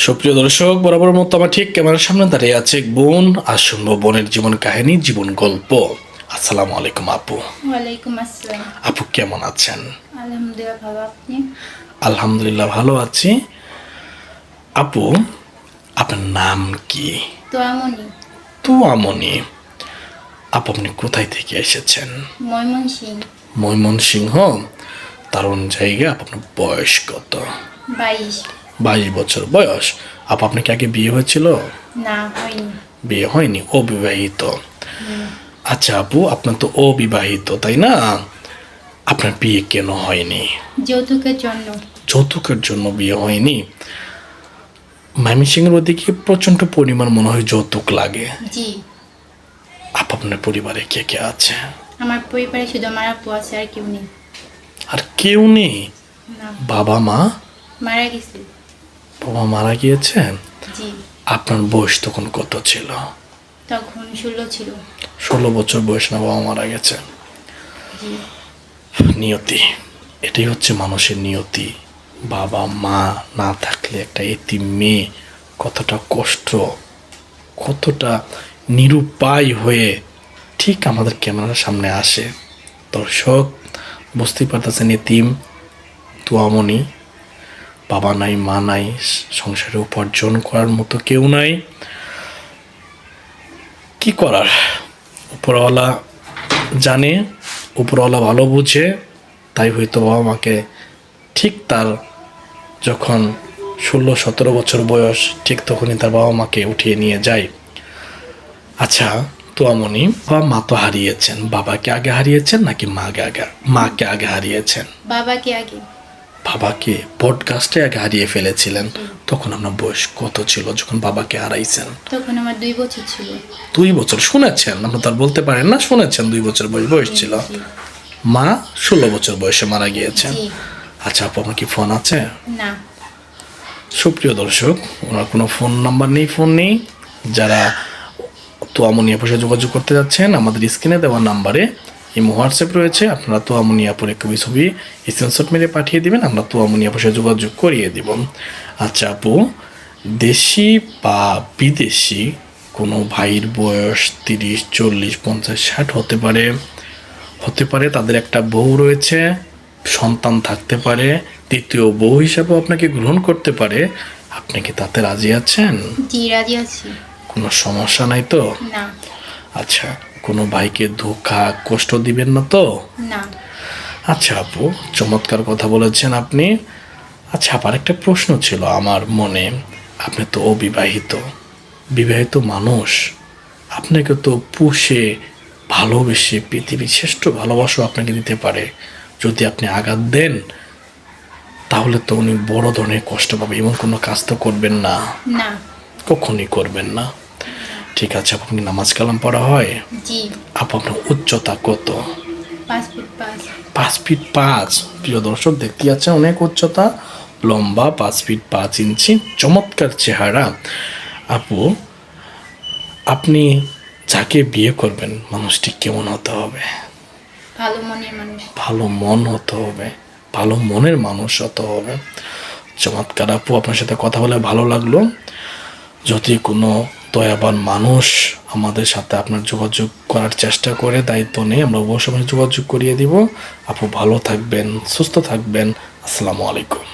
সুপ্রিয় দর্শক, বরাবর মতো আমার ঠিক ক্যামেরার সামনে দাঁড়িয়ে আছে এক বোন। আর শুনবো বোনের জীবন কাহিনী, জীবন গল্প। আসসালামু আলাইকুম আপু। ওয়ালাইকুম আসসালাম। আপু কেমন আছেন? আলহামদুলিল্লাহ ভালো, আপনি? আলহামদুলিল্লাহ ভালো আছি। আপু, আপনার নাম কি? তোয়ামনি। তুয়ামনি। আপু, আপনি কোথায় থেকে এসেছেন? ময়মনসিংহ। ময়মনসিংহ, দারুণ জায়গা। আপনার বয়স কত? 22। 22 বছর বয়স। আপু, আপনার কি আগে বিয়ে হয়েছিল? না, হয়নি। বিয়ে হয়নি, অবিবাহিত। আচ্ছা আপু, আপনার তো অবিবাহিত, তাই না? আপনার বিয়ে কেন হয়নি? যৌতুকের জন্য। যৌতুকের জন্য বিয়ে হয়নি। ময়মনসিংহের ওদিকে প্রচন্ড পরিমাণ মনে হয় যৌতুক লাগে। জি। আপু, আপনার পরিবারে কে কে আছে? আমার পরিবারে শুধু আমার আপু আছে, আর কেউ নেই। আর কেউ নেই? না, বাবা মা? মারা গেছে। বাবা মারা গিয়েছেন। জি। আপনার বয়স তখন কত ছিল? তখন 16 ছিল। 16 বছর বয়স না বাবা মারা গেছে? জি। নিয়তি, এটাই হচ্ছে মানুষের নিয়তি। বাবা মা না থাকলে একটা এতিম মেয়ে কতটা কষ্ট, কতটা নিরুপায় হয়ে ঠিক আমাদের ক্যামেরার সামনে আসে। দর্শক বুঝতেই পারতেছেন, এতিম তুয়ামনি, বাবা নাই মা নাই, সংসারে উপার্জন করার মতো কেউ নাই। কি করার, উপরওয়ালা জানে, উপরওয়ালা ভালো বুঝে। তাই হয়তো বাবা মাকে ঠিক তার যখন 16-17 বছর বয়স, ঠিক তখনই তার বাবা মাকে উঠিয়ে নিয়ে যায়। আচ্ছা তুয়ামনি, বাবা মা তো হারিয়েছেন, বাবাকে আগে হারিয়েছেন নাকি মাকে আগে হারিয়েছেন? বাবাকে আগে। বাবাকে পডকাস্টে আগে হারিয়ে ফেলেছিলেন। তখন আপনার বয়স কত ছিল যখন বাবাকে হারাইছেন? তখন আমার 2 বছর ছিল। 2 বছর শুনেছেন, আপনি তার বলতে পারেন না, শুনেছেন 2 বছর বয়স ছিল। জি। মা 16 বছর বয়সে মারা গিয়েছেন। জি। আচ্ছা আপু, আপনার কি ফোন আছে? না। সুপ্রিয় দর্শক, ওনার কোনো ফোন নাম্বার নেই, ফোন নেই। যারা তোয়ামনি আপুর সাথে যোগাযোগ করতে যাচ্ছেন, আমাদের স্ক্রিনে দেওয়া নাম্বারে এই হোয়াটসঅ্যাপ রয়েছে, আপনারা তোয়ামনি আপুর একটু ছবি স্ক্রিনশট মেরে পাঠিয়ে দিবেন, আমরা তোয়ামনি আপুর সাথে যোগাযোগ করিয়ে দিব। আচ্ছা আপু, দেশি বা বিদেশি কোনো ভাইয়ের বয়স 30, 40, 50, 60 হতে পারে, তাদের একটা বউ রয়েছে, সন্তান থাকতে পারে, দ্বিতীয় বউ হিসাবেও আপনাকে গ্রহণ করতে পারে। আপনি কি তাতে রাজি আছেন? জি, রাজি আছি। কোনো সমস্যা নাই তো? না। আচ্ছা, কোনো ভাইকে ধোঁকা কষ্ট দিবেন না তো? না। আচ্ছা আপু, চমৎকার কথা বলেছেন আপনি। আচ্ছা, আবার একটা প্রশ্ন ছিল আমার মনে। আপনি তো অবিবাহিত, বিবাহিত মানুষ, আপনাকে তো পুষে ভালোবেসে পৃথিবীর শ্রেষ্ঠ ভালোবাসা আপনাকে দিতে পারে। যদি আপনি আঘাত দেন তাহলে তো উনি বড় ধরনের কষ্ট পাবে। এমন কোনো কাজ তো করবেন না? না। কখনই করবেন না। ঠিক আছে আপু, আপনি নামাজ কালাম পড়া হয়? জি। আপু, আপনার উচ্চতা কত? 5 ফুট 5। 5 ফিট 5। প্রিয় দর্শক দেখতে যাচ্ছেন, অনেক উচ্চতা, লম্বা 5 ফিট 5 ইঞ্চি, চমৎকার চেহারা। আপু, আপনি যাকে বিয়ে করবেন মানুষটি কেমন হতে হবে? ভালো মনের মানুষ। ভালো মন হতে হবে, ভালো মনের মানুষ হতে হবে। চমৎকার আপু, আপনার সাথে কথা বলে ভালো লাগলো। যদি কোনো দয়াবান মানুষ আমাদের সাথে আপনার যোগাযোগ করার চেষ্টা করে, দায়িত্ব নেই, আমরা অবশ্যই যোগাযোগ করিয়ে দিব। আপু ভালো থাকবেন, সুস্থ থাকবেন। আসসালামু আলাইকুম।